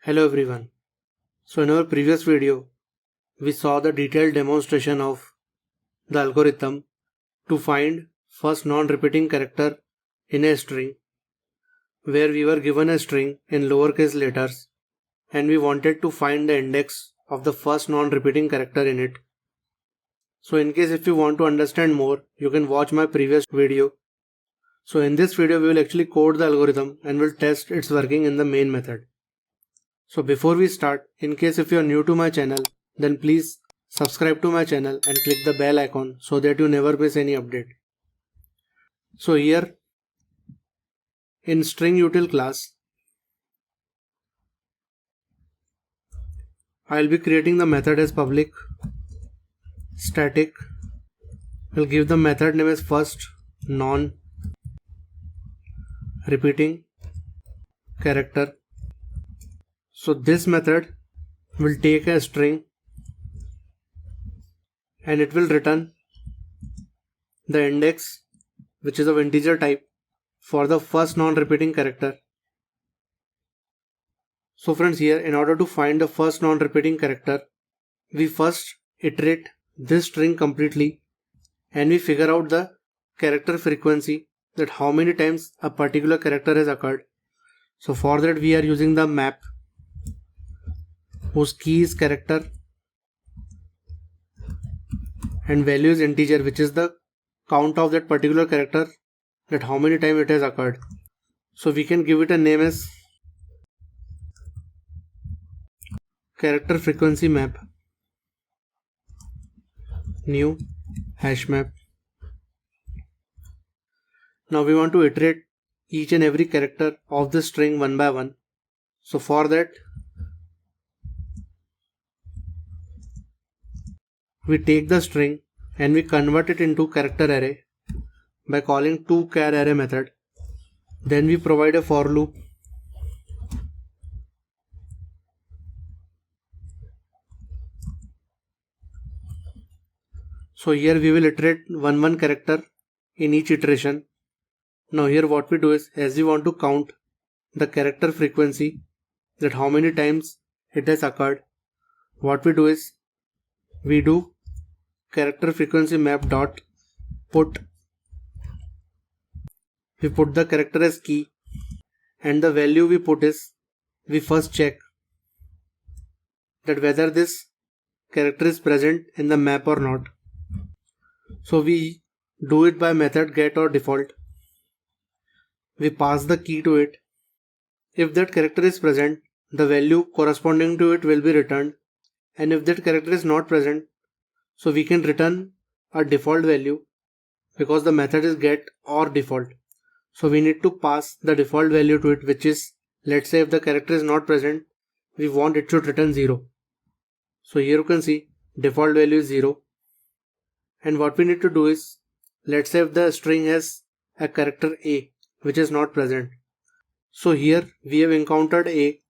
Hello everyone. So in our previous video, we saw the detailed demonstration of the algorithm to find first non-repeating character in a string, where we were given a string in lowercase letters and we wanted to find the index of the first non-repeating character in it. So in case if you want to understand more, you can watch my previous video. So in this video we will actually code the algorithm and will test its working in the main method. So before we start, in case if you are new to my channel, then please subscribe to my channel and click the bell icon so that you never miss any update. So here in string util class, I will be creating the method as public static. We'll give the method name as first non repeating character. So this method will take a string and it will return the index, which is of integer type, for the first non-repeating character. So friends, here in order to find the first non-repeating character, we first iterate this string completely and we figure out the character frequency, that how many times a particular character has occurred. So for that we are using the map whose key is character and value is integer, which is the count of that particular character, that how many times it has occurred. So we can give it a name as character frequency map, new hash map. Now we want to iterate each and every character of the string one by one. So for that we take the string and we convert it into character array by calling toCharArray method. Then we provide a for loop. So here we will iterate one character in each iteration. Now here what we do is, as we want to count the character frequency, that how many times it has occurred, what we do is we do character frequency map dot put. We put the character as key and the value we put is, we first check that whether this character is present in the map or not. So we do it by method get or default. We pass the key to it. If that character is present, the value corresponding to it will be returned, and if that character is not present, so we can return a default value, because the method is get or default. So we need to pass the default value to it, which is, let's say if the character is not present, we want it should return 0. So here you can see default value is 0. And what we need to do is, let's say if the string has a character A which is not present. So here we have encountered A.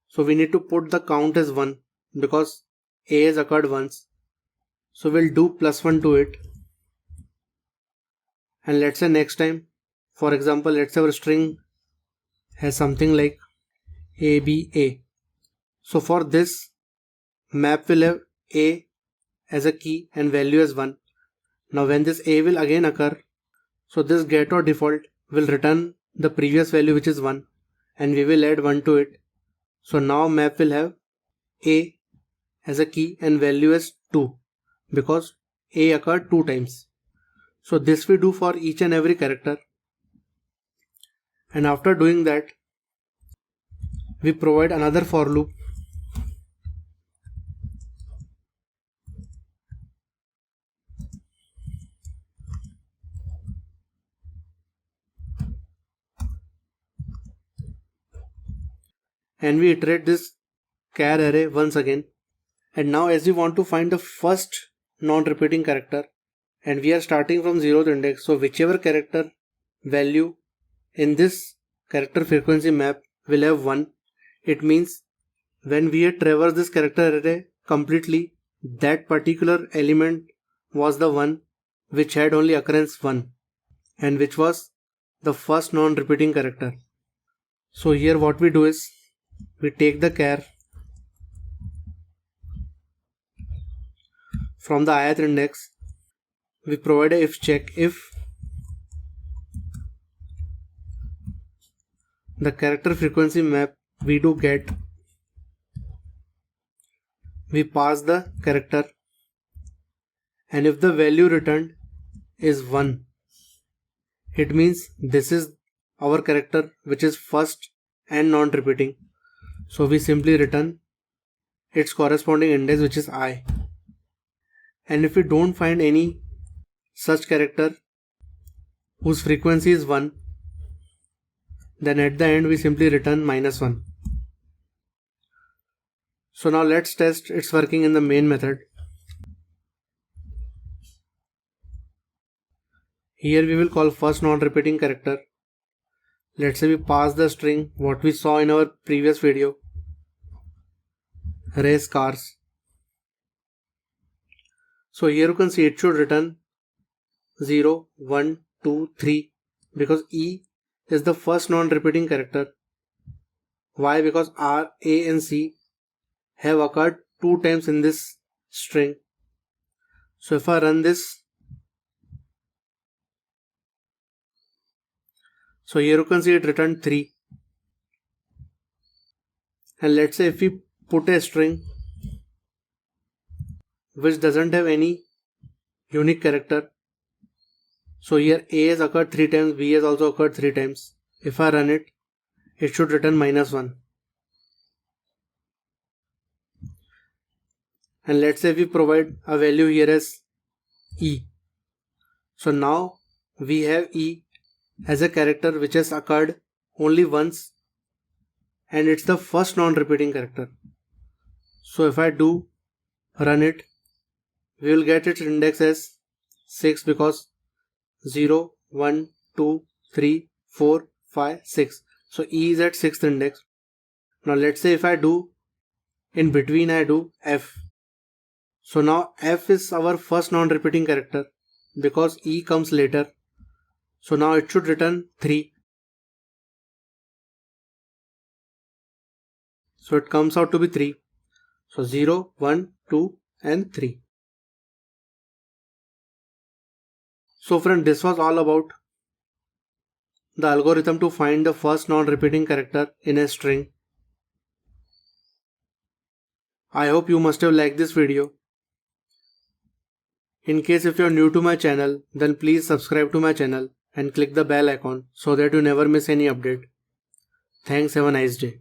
So we need to put the count as 1 because A has occurred once. So we'll do +1 to it. And let's say next time, for example, let's say our string has something like ABA. So for this, map will have A as a key and value as 1. Now when this A will again occur, so this get or default will return the previous value, which is 1, and we will add 1 to it. So now map will have A as a key and value as 2, because A occurred 2 times. So this we do for each and every character. And after doing that, we provide another for loop. And we iterate this char array once again. And now as we want to find the first non-repeating character, and we are starting from 0th index, so whichever character value in this character frequency map will have 1, it means when we traverse this character array completely, that particular element was the one which had only occurrence 1 and which was the first non-repeating character. So here what we do is, we take the char from the ith index. We provide a if check. If the character frequency map we do get, we pass the character, and if the value returned is 1, it means this is our character which is first and non-repeating. So we simply return its corresponding index, which is I. And if we don't find any such character whose frequency is 1, then at the end we simply return -1. So now let's test its working in the main method. Here we will call first non-repeating character. Let's say we pass the string what we saw in our previous video, race cars. So here you can see it should return 0, 1, 2, 3 because E is the first non-repeating character. Why? Because R, A and C have occurred 2 times in this string. So if I run this, so here you can see it returned 3. And let's say if we put a string which doesn't have any unique character, so here A has occurred 3 times, B has also occurred 3 times. If I run it, it should return -1. And let's say we provide a value here as E. So now we have E as a character which has occurred only once, and it's the first non-repeating character. So if I do run it, we will get its index as 6 because 0, 1, 2, 3, 4, 5, 6. So E is at 6th index. Now let's say if I do, in between I do F. So now F is our first non-repeating character because E comes later. So now it should return 3. So it comes out to be 3. So 0, 1, 2 and 3. So friend, this was all about the algorithm to find the first non-repeating character in a string. I hope you must have liked this video. In case if you are new to my channel, then please subscribe to my channel and click the bell icon so that you never miss any update. Thanks, have a nice day.